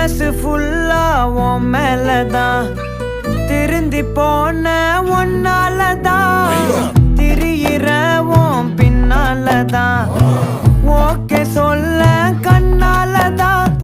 மனசு ஃபுல்லா உன் மேலதான் திருந்தி போன ஒன்னாலதான் திரியிற உன் பின்னாலதான் ஓகே சொல்ல கண்ணால